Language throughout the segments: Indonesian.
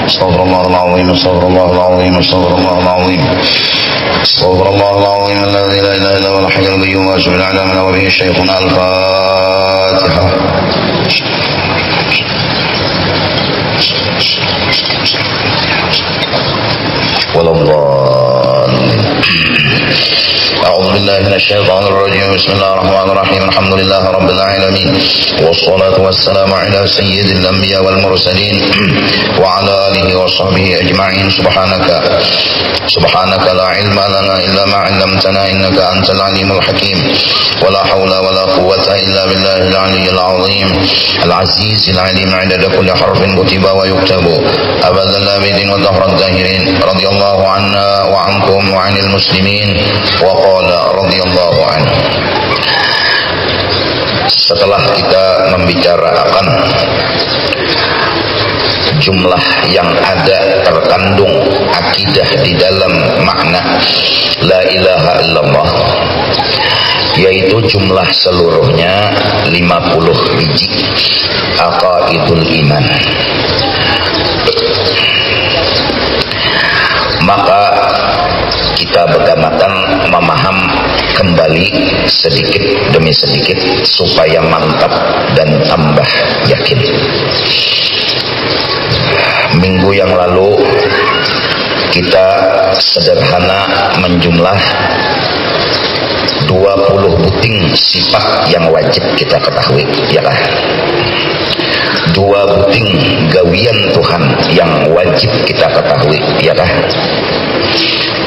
Astaghfirullahal azim, astaghfirullahal azim, astaghfirullahal azim. Astaghfirullahal azim alladzi la ilaha illa huwal hayyul qayyum wa ashhadu an la ilaha illa huwa shaykhuna al-Fatihah. أعوذ بالله من الشيطان الرجيم. بسم الله الرحمن الرحيم. الحمد لله رب العالمين والصلاة والسلام على سيد الأنبياء والمرسلين وعلى آله وصحبه أجمعين. سبحانك لا علم لنا إلا ما علمتنا إنك أنت العليم الحكيم. ولا حول ولا قوة إلا بالله العلي العظيم العزيز العليم عدد كل حرف كتب ويكتب أبد الآبدين والدهر الداهرين. رضي الله عنا وعنكم وعن المسلمين وقال رضي الله عنه. Setelah kita membicarakan jumlah yang ada terkandung akidah di dalam makna la ilaha illallah, yaitu jumlah seluruhnya 50 biji aqaidul iman, maka kita bergamakan memaham kembali sedikit demi sedikit supaya mantap dan tambah yakin. Minggu yang lalu kita sederhana menjumlah 20 buting sifat yang wajib kita ketahui, ya kan? 2 buting gawian Tuhan yang wajib kita ketahui, ya kan?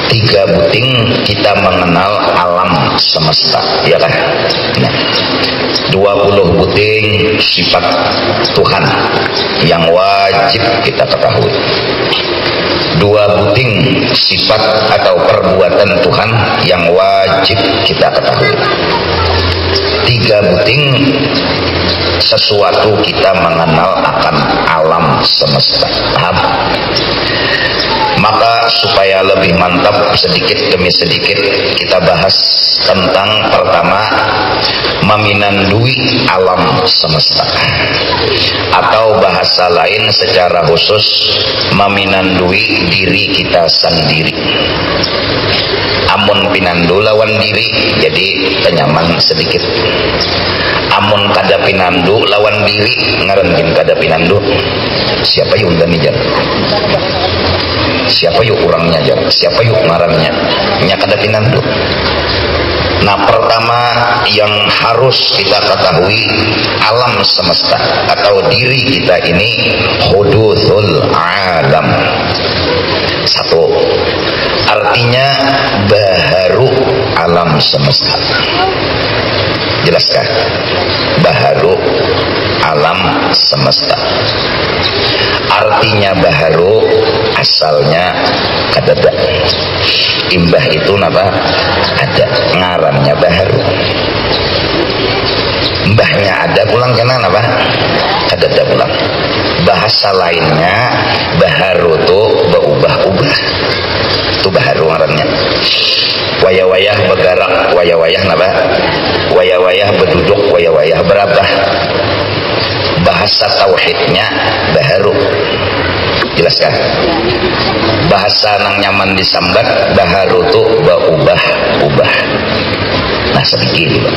3 buting kita mengenal alam semesta, ya kan? Nah, 20 buting sifat Tuhan yang wajib kita ketahui. 2 buting sifat atau perbuatan Tuhan yang wajib kita ketahui. 3 buting sesuatu kita mengenal akan alam semesta. Paham? Maka supaya lebih mantap, sedikit demi sedikit kita bahas tentang pertama, meminandui alam semesta, atau bahasa lain secara khusus meminandui diri kita sendiri. Amun pinandu lawan diri jadi tenyaman sedikit. Amun kada pinandu lawan diri ngarankin kada pinandu. Siapa yuk undang jar? Siapa yuk orangnya jar? Siapa yuk ngarannya? Nya kada pinandu. Nah, pertama yang harus kita ketahui, alam semesta atau diri kita ini huduthul alam. 1, artinya baharu alam semesta. Jelaskah? Baharu alam semesta. Artinya baharu, asalnya kadada. Imbah itu napa? Ada, ngarannya baharu. Mbahnya ada pulang kena napa? Kadada pulang. Bahasa lainnya baharu tuh berubah-ubah. Itu baharu ngarannya. Wayah-wayah bergerak, wayah-wayah napa? Wayah-wayah berduduk, wayah-wayah berabah. Bahasa tauhidnya baharu. Jelaskan? Bahasa nang nyaman disambat baharu tuh berubah-ubah. Nah, sedikit dulu.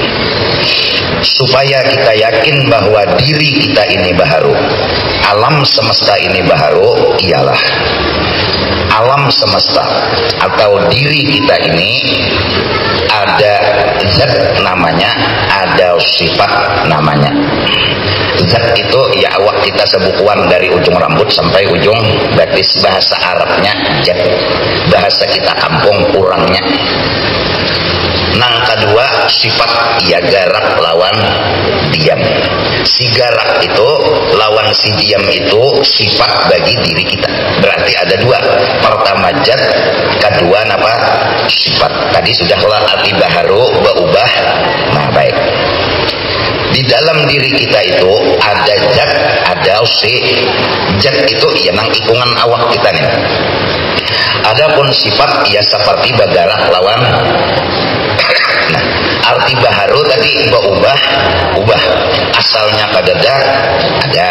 Supaya kita yakin bahwa diri kita ini baharu, alam semesta ini baharu, ialah alam semesta atau diri kita ini ada zat namanya, ada sifat namanya. Zat itu ya awak kita sebukuan dari ujung rambut sampai ujung betis. Bahasa Arabnya zat, bahasa kita kampung kurangnya. Nang kedua sifat, ya garak lawan diam. Si garak itu lawan si diam itu sifat bagi diri kita. Berarti ada 2. Pertama zat, kedua apa? Sifat. Tadi sudah lah arti baharu, berubah. Nah, baik. Di dalam diri kita itu ada zat, ada si. Zat itu ya nang ikungan awak kita nih. Adapun sifat ya seperti bagarak lawan. Nah, arti baharu tadi berubah, ubah. Asalnya kadada, ada.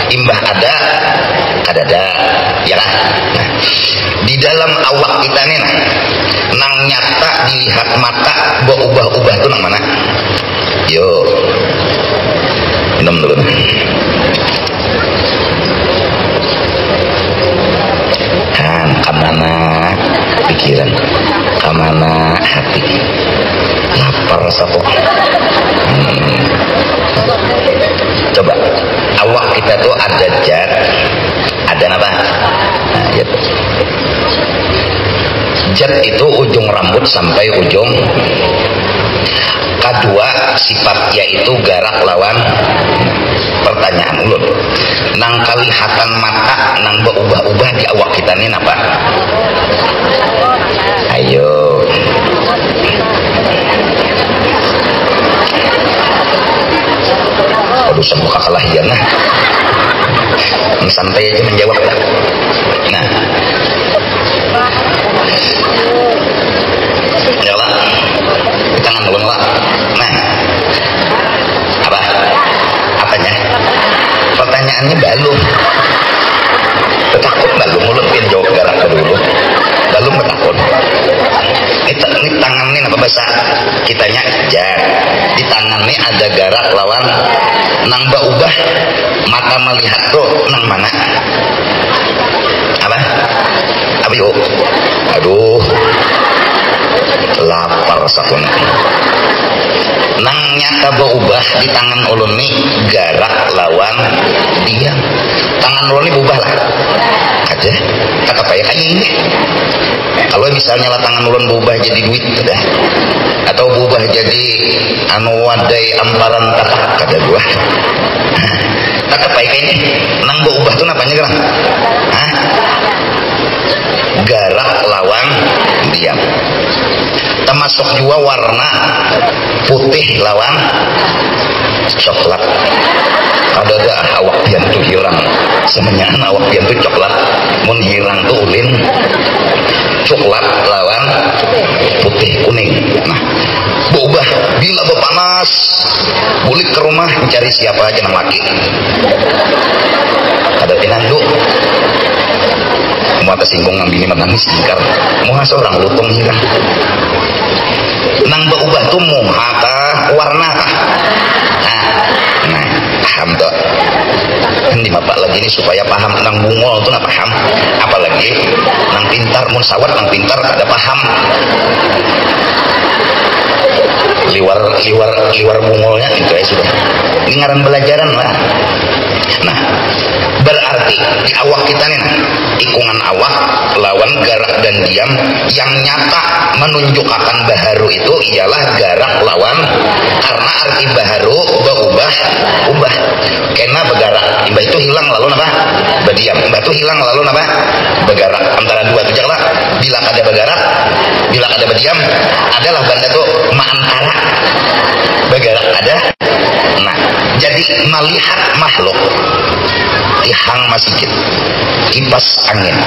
Imbah ada, kadada. ya kan? Nah, di dalam awak kita nih nang nyata dilihat mata berubah-ubah tuh nang mana? Yo, minum dulu. Kamana pikiran, kamana hati, lapar sapo. Coba awak kita tuh ada zat, ada apa? Nah, ya. Zat itu ujung rambut sampai ujung. Kedua sifat yaitu garak lawan. Pertanyaan ulun, nang kalihatan mata nang berubah-ubah di awak kita ini apa? Ayo. Aduh, sebuah kekalahian nah. Santai aja menjawab dah. Nah, nyala tangan ulun lah. Nah, apa? Apanya? Pertanyaannya balum. Takut balum ulun pin jawab garak dulu. Balum takut. Ini tangan ini apa bahasa kitanya jar. Di tangan ini ada garak lawan nang ubah mata melihat tuh nang mana? Apa? Apa yuk? Aduh, lapar satu nang nyata berubah di tangan ulun nih garak lawan diam. Tangan ulun nih berubah lah aja kata apa ya kayak ini. Kalau misalnya lah tangan ulun berubah jadi duit udah, atau berubah jadi anu wadai amparan tapak kata gua. Kata apa ya kayak ini nang berubah tuh napanya gerang? Hah? Garak lawan diam. Termasuk juga warna putih lawan coklat. Ada awak pian tuh hilang semuanya awak pian tuh coklat mun hilang tuh ulin coklat lawan putih kuning. Nah, berubah bila berpanas bulik ke rumah mencari siapa aja nang laki ada pinandu mau tersinggung nang bini menangis tingkar mau seorang lutung hilang nang berubah tuh muha kah warna kah? Nah, paham tuh di bapak lagi ini supaya paham nang bungol tuh nggak paham apalagi nang pintar mun sawat nang pintar kada paham liwar bungolnya itu ya sudah ini ngaran belajaran lah. Nah, berarti di awak kita nih ikungan awak lawan garak dan diam yang nyata menunjukkan baharu itu ialah garak lawan karena arti baharu berubah kena bergarak imbah itu hilang lalu apa berdiam imbah itu hilang lalu apa bergarak antara dua itu lah bila ada bergarak bila ada berdiam adalah benda tuh antara bergarak ada. Nah, jadi melihat makhluk tihang masjid kipas angin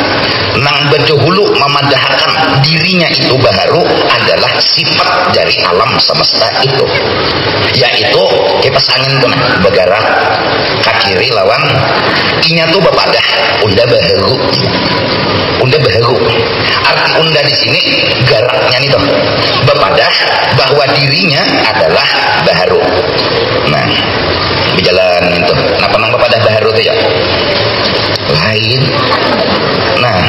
nang bedahulu memadahkan dirinya itu baharu adalah sifat dari alam semesta itu yaitu kipas angin tuh nah bergerak kakiri lawan inya tuh bepadah unda baharu arti unda di sini garaknya nih tuh bepadah bahwa dirinya adalah baharu. Nah, berjalan itu kenapa nang bepadah baharu tuh ya lain. Nah,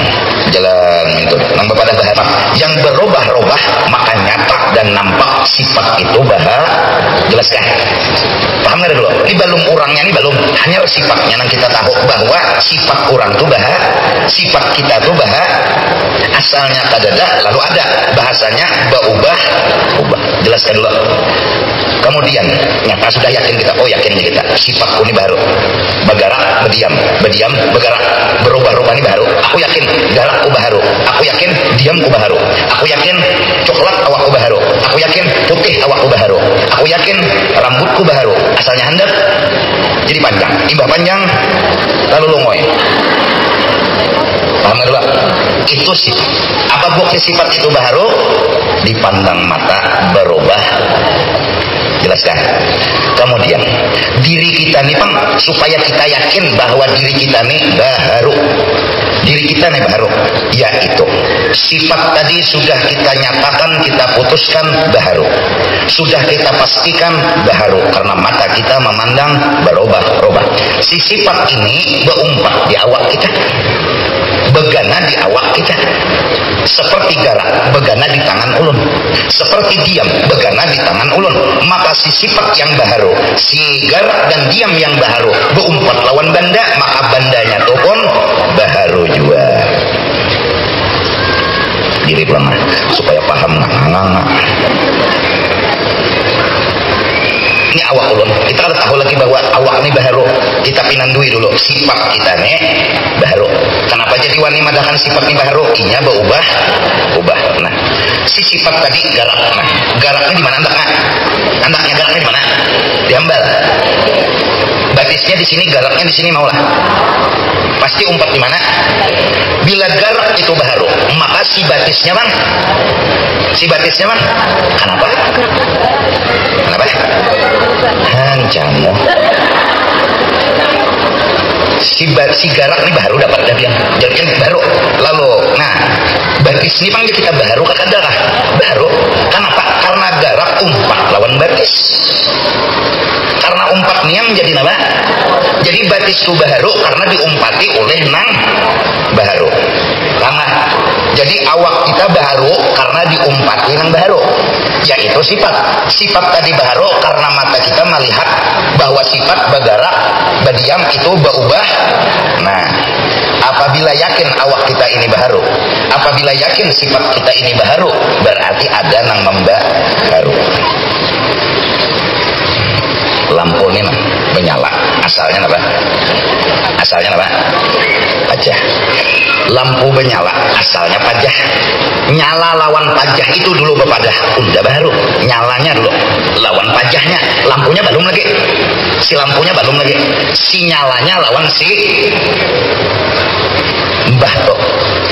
jalan itu nang bepadah baharu yang berubah-ubah maka nyata dan nampak sifat itu jelaskan paham nggak dulu ini belum orangnya ini belum hanya sifatnya nang kita tahu bahwa sifat orang tuh sifat kita tuh asalnya kadada lalu ada bahasanya berubah jelaskan dulu. Kemudian nyata sudah yakin kita yakinnya kita sifatku ini baru bergerak berdiam bergerak berubah-ubah ini baru aku yakin garakku baru aku yakin diamku baru aku yakin coklat awakku baru aku yakin putih awakku baru aku yakin rambutku baru asalnya handap jadi panjang imbah panjang lalu longoy paham gak dulu? Itu sifat apa bukti sifat itu baru dipandang mata berubah jelaskan. Kemudian diri kita nih Bang supaya kita yakin bahwa diri kita nih baharu diri kita nih baharu, yaitu sifat tadi sudah kita nyatakan, kita putuskan baharu, sudah kita pastikan baharu karena mata kita memandang berubah-ubah. Si sifat ini berumpat di awak kita, begana di awak kita, seperti garak begana di tangan ulun, seperti diam begana di tangan ulun. Maka si sifat yang baharu, si garak dan diam yang baharu berumpat lawan banda, maka bandanya tuh pun baharu juga. Diri lemah supaya paham nggak. Ini awak ulun, kita harus tahu lagi bahwa awak ini baharu. Kita pinandui dulu sifat kita nih baharu. Kenapa jadi wani madakan sifat ini baharu? Inya berubah. Nah, si sifat tadi garak. Nah, garaknya di mana andaknya? Andaknya garaknya di mana? Diambal. Batisnya di sini, garaknya di sini maulah. Pasti umpat di mana? Bila garak itu baharu, maka si batisnya bang. Kenapa? Hancamu. Si garak ini baru dapat dari yang baru. Lalu, nah, batis ini panggil kita baru kata darah. Baru. Kenapa? Karena garak umpat lawan batis. Karena umpat niang jadi apa? Jadi batis itu baru karena diumpati oleh nang baru. Lama. Jadi awak kita baru karena diumpati nang baru. Yaitu sifat tadi baharu karena mata kita melihat bahwa sifat bergerak berdiam itu berubah. Nah, apabila yakin awak kita ini baharu, apabila yakin sifat kita ini baharu, berarti ada nang membaharu. Lampu ini menyala, asalnya apa? Pajah. Lampu menyala, asalnya pajah. Nyala lawan pajah itu dulu bepadah, udah baru. Nyalanya dulu lawan pajahnya, lampunya belum lagi. Si lampunya belum lagi. Si nyalanya lawan si mbah toh.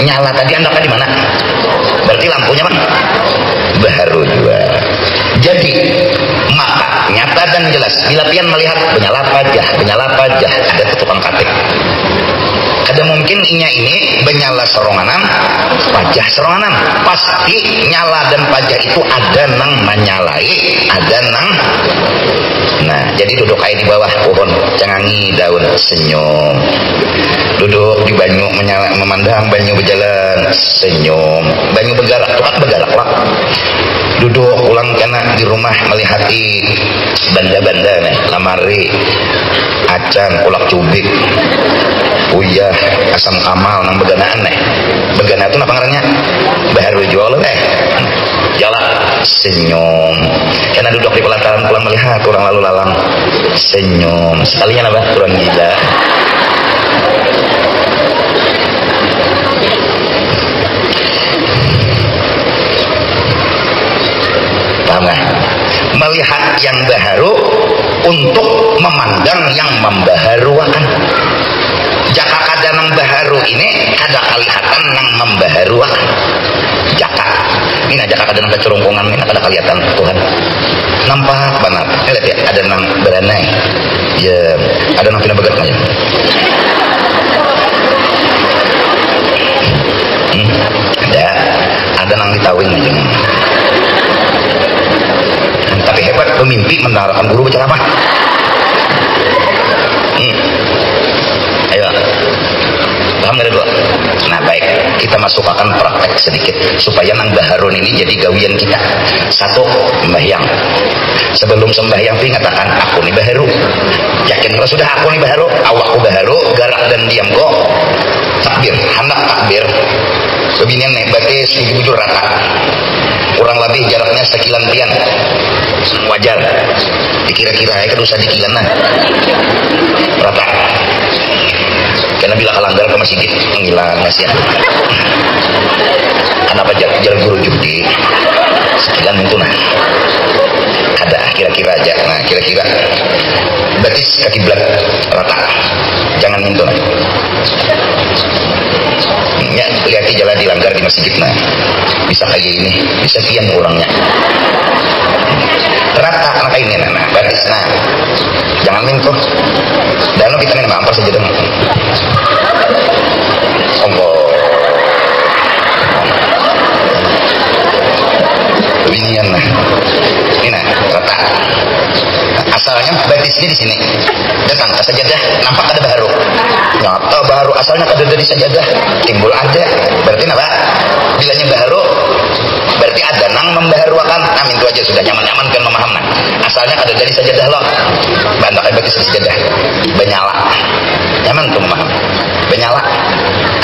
Nyala tadi andaknya di mana? Berarti lampunya bang baru juga. Jadi maka nyata dan jelas bila pian melihat menyala pajah ada tukang katik. Kada mungkin inya ini menyala seronganan, pajah seronganan. Pasti nyala dan pajah itu ada nang menyalai, ada nang. Nah, jadi duduk kayak di bawah pohon, cengangi daun, senyum. Duduk di banyu memandang banyu berjalan, senyum. Banyu bergerak, tukang bergerak lah. Duduk ulang kena di rumah melihati banda-banda nih, lamari, acan, ulak cubik, uyah, asam kamal nang beganaan nih. Begana itu apa ngarannya? Baharu jual jalan senyum. Karena duduk di pelataran pulang melihat orang lalu lalang, senyum. Sekalinya apa? Kurang gila. Paham gak? Melihat yang baharu untuk memandang yang membaharuakan. Jaka kada nang baharu ini kada kelihatan nang membaharuakan. Jaka ini jaka kada nang kecerungkungan ini kada kelihatan Tuhan. Nampak banget. Lihat ya, ada nang beranai. Ya, ada nang pina begat aja. Ada nang ditawing aja. Tapi hebat pemimpi menarakan guru berceramah. Ayo, paham gak dulu? Nah baik, kita masukkan praktek sedikit supaya nang baharun ini jadi gawian kita. Satu, sembahyang. Sebelum sembahyang itu katakan aku nih baharu. Yakin kalau sudah aku nih baharu, awakku baharu, garak dan diam kok. Takbir, hendak takbir. Kebinian nih, berarti bujur rata. Kurang lebih jaraknya sekilan tian. Wajar. Dikira-kira ya kan usah dikilan nah. Rata. Karena bila kalanggar ke masjid ngilang masih. Kenapa jalan guru judi? Sekilan itu nah. Ada kira-kira aja. Nah, kira-kira batis kaki belat rata. Jangan mintu nah. Ya, lihat jalan dilanggar di masjid nah. Bisa kayak ini, bisa kian orangnya. Rata anak ini nah, batis nah. Jangan mintu. Dan lo kita mampar saja dong. Allah. garisnya di sini. Datang ke sajadah, nampak ada baharu. Nyata baharu asalnya kada dari sajadah, timbul ada. Berarti apa? Bilanya baharu, berarti ada nang membaharuakan. Nah, itu aja sudah nyaman-nyaman kan memaham. Asalnya kada dari sajadah loh. Bantakan bagi sajadah. Benyala. Nyaman tuh memaham. Benyala.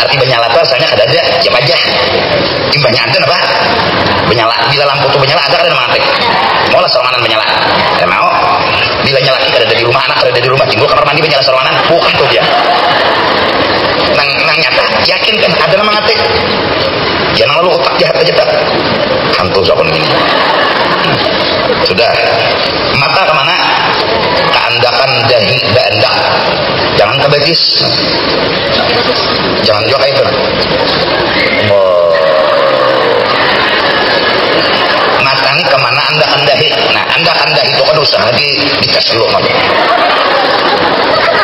Arti benyala itu asalnya kada ada, ya aja. Timbanya ada apa? Benyala. Bila lampu tuh benyala ada kada mantek. Mau lah sorangan benyala. Ya mau. Bila nyalaki kada ada di rumah, anak kada ada di rumah, timbul kamar mandi benyala sorangan. Bukan tuh dia. Nang nyata, yakin kan ada nama ngatik. Jangan lalu otak jahat aja tak. Hantu sokon gini. Sudah. Mata kemana? Keandakan dahi daendak. Jangan ke betis. Jangan juga itu. Oh. Mata ini kemana andakan dahi? Nah, andakan dahi itu kan usaha di tes dulu.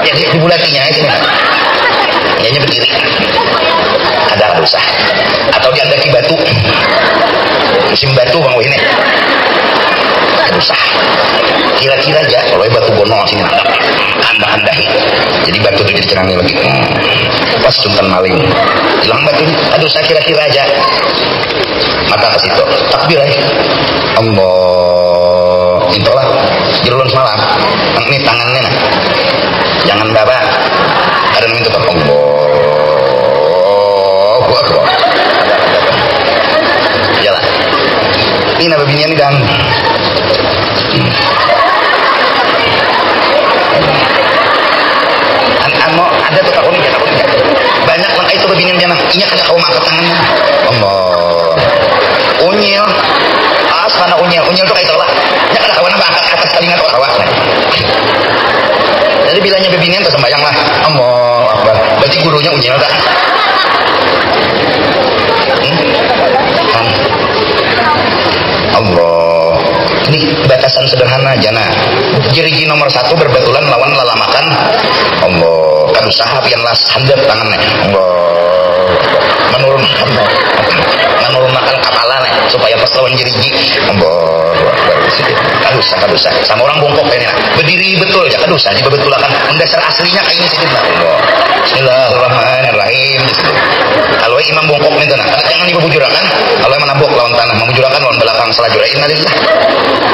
Jadi dibulatinya sini. Nyanya berdiri. Ada usah. Atau diandaki batu. Musim batu bang ini. Ada usah. Kira-kira aja kalau batu bono sini anda-andahi. Jadi batu itu dicerangi lagi. Pas cuntan maling. Hilang batunya. Ada usah kira-kira aja. Mata ke situ. Takbir aja. Allah. Intolah. Jerulun semalam. Ini tangannya nah. Jangan bapak. Ada yang minta Allah. Jalan. Ini apa binian dan mau ada tuh takut nih banyak lang itu binian jana. Inya kada kau angkat tangannya. Allah. Unyil. As mana unyil? Unyil tuh kayak lah. Nya kada kawan angkat atas telinga tuh awak. Jadi bilanya bebinian tuh sembayang lah. Allah Akbar. Berarti gurunya unyil tak? Allah. Ini batasan sederhana aja nah. Jeriji nomor 1 berbetulan lawan lalamakan. Allah. Kan usaha pian las handap tangannya. Allah. Menurunkan kapalan supaya pas lawan jeriji. Allah. Kadusa. Sama orang bongkok ini nah. Berdiri betul aja kadusa. Jika betulakan mendasar aslinya kayak ini sedih nah. Allah. Bismillahirrahmanirrahim. Kalau imam bongkok minta nah. Jangan dibujurakan. Kalau menabok lawan tanah, memujurakan lawan belakang selajur. Innalillah.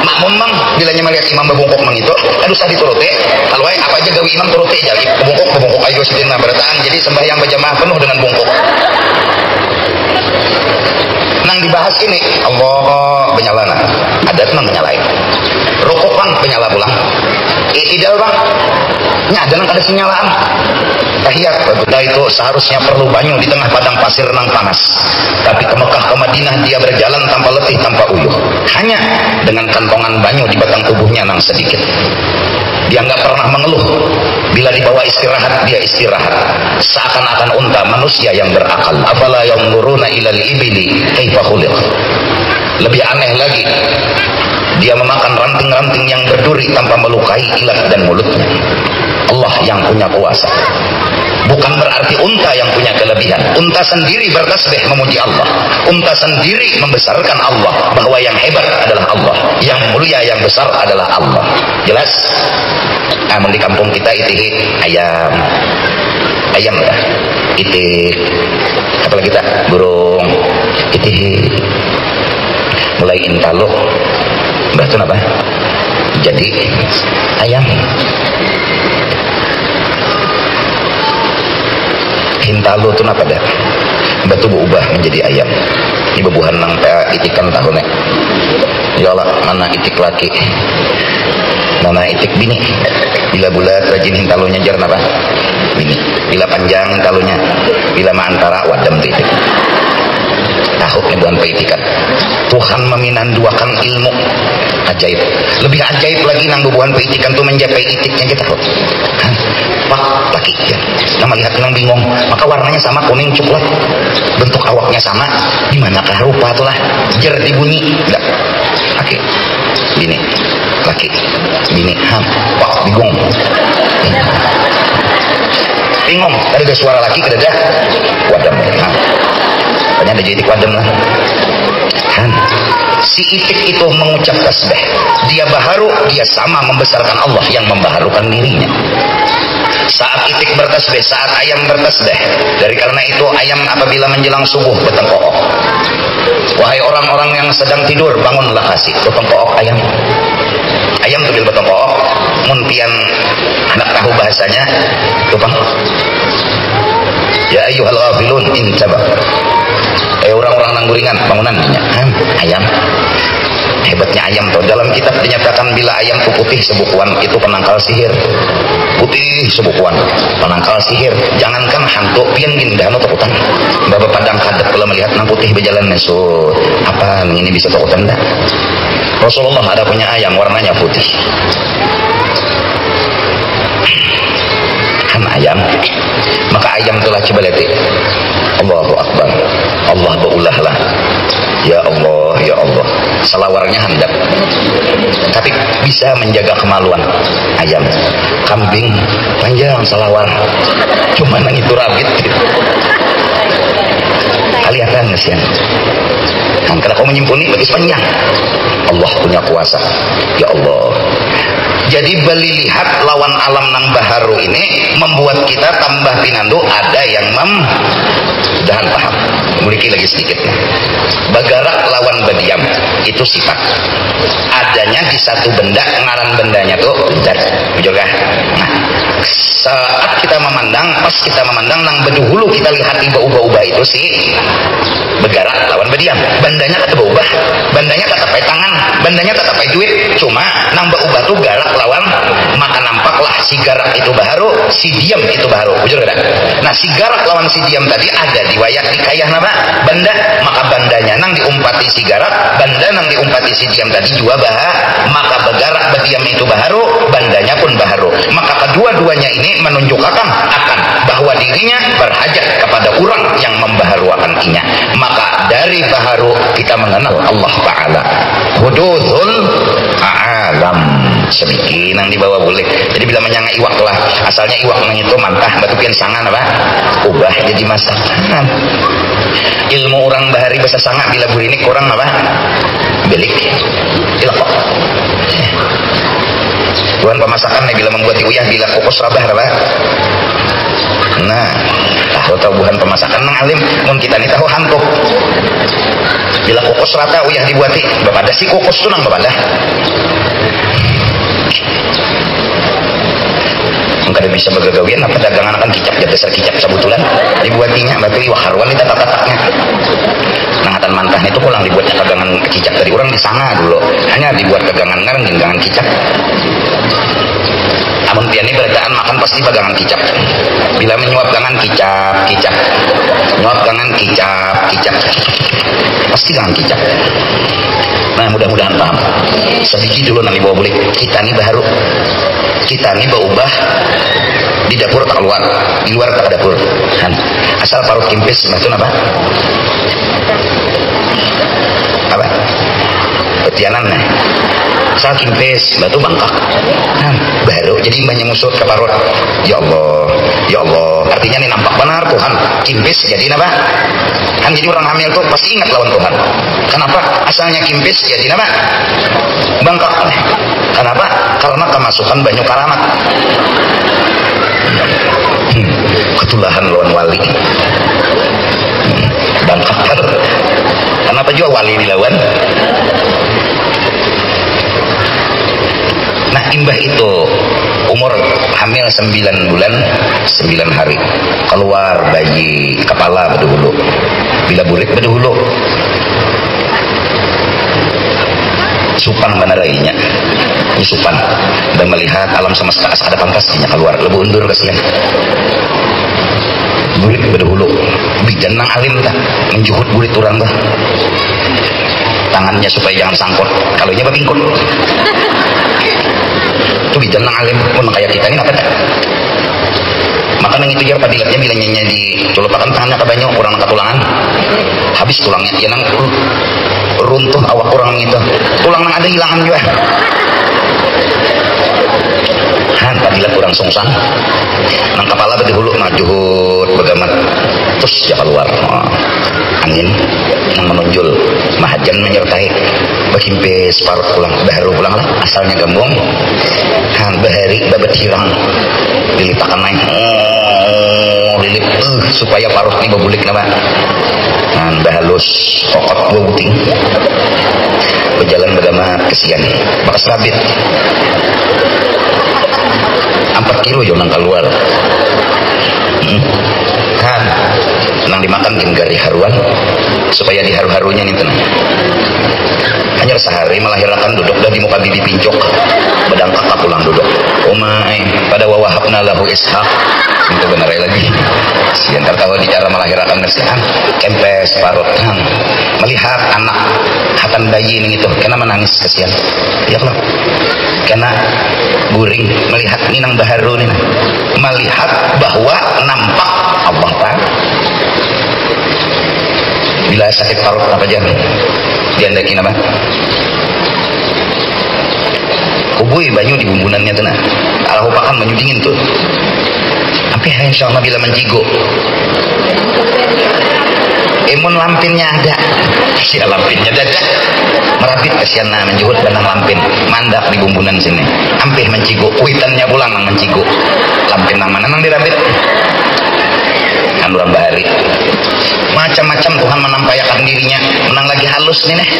Makmum mang bilanya melihat imam bongkok mang itu, kadusa dituruti. Kalau apa aja gawe imam turuti aja. Bongkok ayo sedih nah bertahan. Jadi sembahyang berjamaah penuh dengan bongkok. Nang dibahas ini Allah benyalana adat nang menyalain rokok bang penyala pulang tidak bang nya ada nang kada senyalaan tahiyat berbeda itu seharusnya perlu banyu di tengah padang pasir nang panas tapi ke Mekah ke Madinah dia berjalan tanpa letih tanpa uyuh hanya dengan kantongan banyu di batang tubuhnya nang sedikit. Dia nggak pernah mengeluh. Bila dibawa istirahat, dia istirahat. Seakan-akan unta manusia yang berakal. Afala yanzuruna ilal ibili kaifa khuliq. Lebih aneh lagi, dia memakan ranting-ranting yang berduri tanpa melukai ilat dan mulutnya. Allah yang punya kuasa. Bukan berarti unta yang punya kelebihan. Unta sendiri bertasbih memuji Allah. Unta sendiri membesarkan Allah. Bahwa yang hebat adalah Allah. Yang mulia, yang besar adalah Allah. Jelas? Namun di kampung kita itihi ayam. Ayam ya. Itik. Apalagi kita burung. Itihi. Mulai intaluk. Berarti apa? Jadi ayam. Hintalu itu apa dah? Batu berubah menjadi ayam. Ini bebuhan nang itikan tahunnya. Ya Allah, mana itik laki, mana itik bini. Bila bulat rajin hintalunya jar apa? Bini. Bila panjang hintalunya, bila antara wadam itu itik. Tahuknya bukan peitikan. Tuhan meminanduakan ilmu ajaib. Lebih ajaib lagi nang bebuhan peitikan tuh menjapai itiknya kita kok. Pak laki ya. Nama lihat nang bingung. Maka warnanya sama kuning coklat. Bentuk awaknya sama. Di manakah rupa itulah? Jer dibunyi. Enggak. Laki. Bini. Laki. Bini. Pak bingung. Bingung. Tadi ada suara laki, ada wadam. Kayaknya ada jadi wadam lah. kan si itik itu mengucap tasbih, dia baharu, dia sama membesarkan Allah yang membaharukan dirinya. Saat itik bertasbih, saat ayam bertasbih, dari karena itu ayam apabila menjelang subuh bertengkook. Wahai orang-orang yang sedang tidur, bangunlah kasih bertengkook ayam. Ayam tuh bil bertengkook, muntian anak tahu bahasanya, tupang. Ya ayyuhal ghafilun intabah. Orang-orang nangguringan bangunan ayam. Hebatnya ayam tuh, dalam kitab dinyatakan bila ayam tuh putih sebukuan itu penangkal sihir. Putih sebukuan penangkal sihir. Jangankan hantu pian gindah no takutan. Bapak padang kadep kalau melihat nang putih berjalan so apa ini bisa takutan dah. Rasulullah ada punya ayam warnanya putih. Kan ayam. Maka ayam telah coba lihat. Allahu Akbar. Allah berulah lah. Ya Allah, ya Allah. Salawarnya handap. Tapi bisa menjaga kemaluan ayam. Kambing panjang salawar. Cuma nang itu rabit. Kelihatan kasihan. Kan kalau kau menyimpuni bagi panjang. Allah punya kuasa. Ya Allah. Jadi beli lihat lawan alam nang baharu ini membuat kita tambah pinandu ada yang dahan paham. Memiliki lagi sedikit. Bagarak lawan badiam itu sifat. Adanya di satu benda, ngaran bendanya tuh zat. Juga. Nah, saat kita memandang, pas kita memandang nang beduhulu kita lihat ubah-ubah itu sih begarak lawan badiam. Bandanya kata berubah, bandanya kata pakai tangan, bandanya kata pakai duit. Cuma nang berubah tuh garak lawan, maka nampaklah si garak itu baharu, si diam itu baharu. Bujur kan? Nah si garak lawan si diam tadi ada di wayak di kayah nama banda, maka bandanya nang diumpati si garak, banda nang diumpati si diam tadi juga maka begarak bediam itu baharu, bandanya pun baharu. Maka kedua-duanya ini menunjukkan akan bahwa dirinya berhajat kepada orang yang membaharuakan inya. Maka dari baharu kita mengenal Allah Ta'ala. Huduthul alam sedikit nang dibawa boleh. Jadi bila menyanga iwak lah, asalnya iwak nang itu mantah batu pian sangan apa? Ubah jadi masakan. Ilmu orang bahari bahasa sanga bila burinik kurang apa? Belik. Ilakok. Tuhan pemasakan bila membuat uyah bila kukus rabah apa? Nah, tahu buhan pemasakan nang alim, mun kita ni tahu hantuk. Bila kukus rata uyah dibuati, bapada si kukus tu nang bapada. Kada bisa bergagawian apa dagangan akan kicap jadi dasar kicap sabutulan dibuatinya batu iwak haruan di tatak-tataknya. Nangatan mantah itu pulang dibuatnya dagangan kicap dari orang di sana dulu. Hanya dibuat dagangan ngarang dagangan kicap. Amun pian ini beragaan makan pasti dagangan kicap. Bila menyuap gangan kicap. Nyuap gangan kicap. Pasti gangan kicap. Nah mudah-mudahan paham. Sedikit dulu nanti bawa boleh. Kita ini baru. Kita ini berubah di dapur tak keluar, di luar tak ada dapur. Kan? Asal parut kimpis itu apa? Apa? Petianan nih. Asal kimpis batu bangkak. Kan? Baru jadi banyak musuh ke parut. Ya Allah, ya Allah. Artinya ini nampak benar Tuhan. Kimpis jadi apa? Kan jadi orang hamil tuh pasti ingat lawan Tuhan. Kenapa? Asalnya kimpis jadi apa? Bangkak. Kenapa? Karena kemasukan banyak karamat. Ketulahan lawan wali. Bangkak. Kenapa juga wali dilawan? Nah imbah itu umur hamil 9 bulan 9 hari keluar bayi kepala berdahulu bila burik berdahulu supan mana rainya ini supan dan melihat alam semesta ada pantasnya keluar lebih undur kasihan burik berdahulu bidan nang alim tak menjuhut burik turang tak tangannya supaya jangan sangkut kalau nya babingkut itu bidan nang alim pun kayak kita ini apa tak maka nang itu dia padilatnya bila nyanyi di tulupakan tangannya ke banyak kurang ketulangan habis tulangnya ya nang runtuh awak orang itu tulang nang ada hilangan juga han padilat kurang sungsang nang kepala berdahulu majuhut bagaimana terus dia keluar angin yang menonjol mahajan menyertai bakimpe separuh pulang baru pulang lah asalnya gambung kan bahari babat hirang dilipakan naik lilit supaya paruh ini babulik nama kan bahalus kokot bauting berjalan bagaimana kesian bakas rabit 4 kilo yo nang keluar kan nang dimakan tim gari haruan supaya diharu-harunya nih tenang hanya sehari melahirkan duduk dah di muka bibi pincok bedang kakak pulang duduk umai pada wawahabna lahu ishaq itu benar lagi siantar tahu di cara melahirkan nasihan kempes parut melihat anak hakan bayi ini itu kena menangis kesian ya Allah kena guring melihat minang baharu nih melihat bahwa nampak Allah Ta'ala bila sakit parut apa jangan diandakin apa kubui banyu di bumbunannya tuh nah alah upakan banyu dingin tuh sampai insya Allah bila menjigo imun lampinnya ada ya lampinnya ada merapit kesian nah menjuhut benang lampin mandak di bumbunan sini hampir mencigo kuitannya pulang nang mencigo lampin nang mana nang dirapit kan orang bahari macam-macam Tuhan menampakkan dirinya menang lagi halus nih nih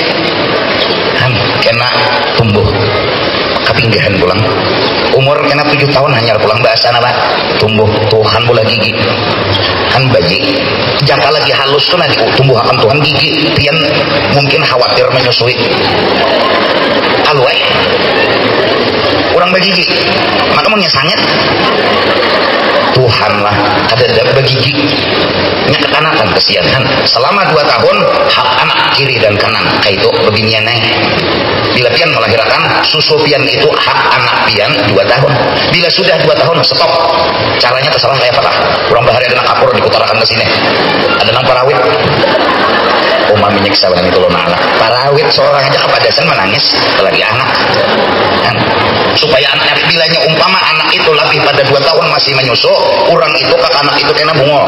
kan kena tumbuh kepinggahan pulang umur kena 7 tahun hanya pulang bahasa nama tumbuh Tuhan bola gigi kan bayi jangka lagi halus tuh nanti tumbuh akan Tuhan gigi pian mungkin khawatir menyusui alwai orang bagigi maka mau nyesangit Tuhan lah ada bagigi nya kekanakan kesianan selama 2 tahun hak anak kiri dan kanan kayak itu beginian bila pian melahirkan susu pian itu hak anak pian 2 tahun bila sudah 2 tahun stop caranya terserah kayak apa lah kurang bahari ada kapur dikutarakan ke sini ada nang parawit umar menyiksa dengan itu lona anak parawit seorang aja kepadasan menangis lagi anak kan supaya anaknya bilanya umpama anak itu lebih pada 2 tahun masih menyusu kurang itu kak anak itu kena bungol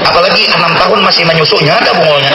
apalagi 6 tahun masih menyusunya ada bungolnya